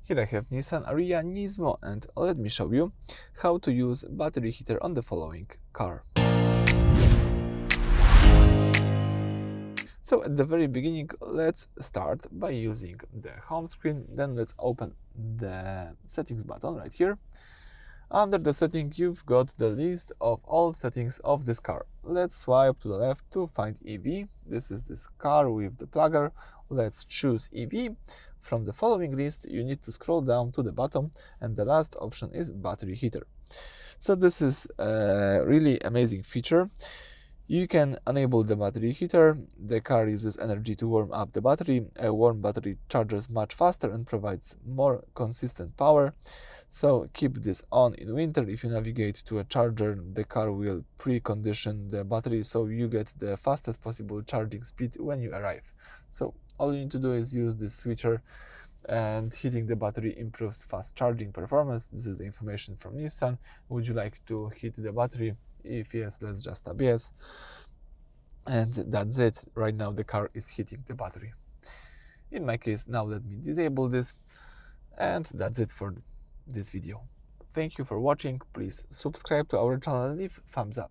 Here I have Nissan Ariya Nismo, and let me show you how to use battery heater on the following car. So at the very beginning, let's start by using the home screen. Then let's open the settings button right here. Under the setting, you've got the list of all settings of this car. Let's swipe to the left to find EV. This is this car with the plugger. Let's choose EV. From the following list, you need to scroll down to the bottom, and the last option is battery heater. So this is a really amazing feature. You can enable the battery heater. The car uses energy to warm up the battery. A warm battery charges much faster and provides more consistent power. So keep this on in winter. If you navigate to a charger, the car will precondition the battery so you get the fastest possible charging speed when you arrive. So all you need to do is use this switcher, and heating the battery improves fast charging performance. This is the information from Nissan. Would you like to heat the battery? If yes, let's just tap yes. And that's it. Right now the car is heating the battery. In my case, now let me disable this. And that's it for this video. Thank you for watching. Please subscribe to our channel and leave thumbs up.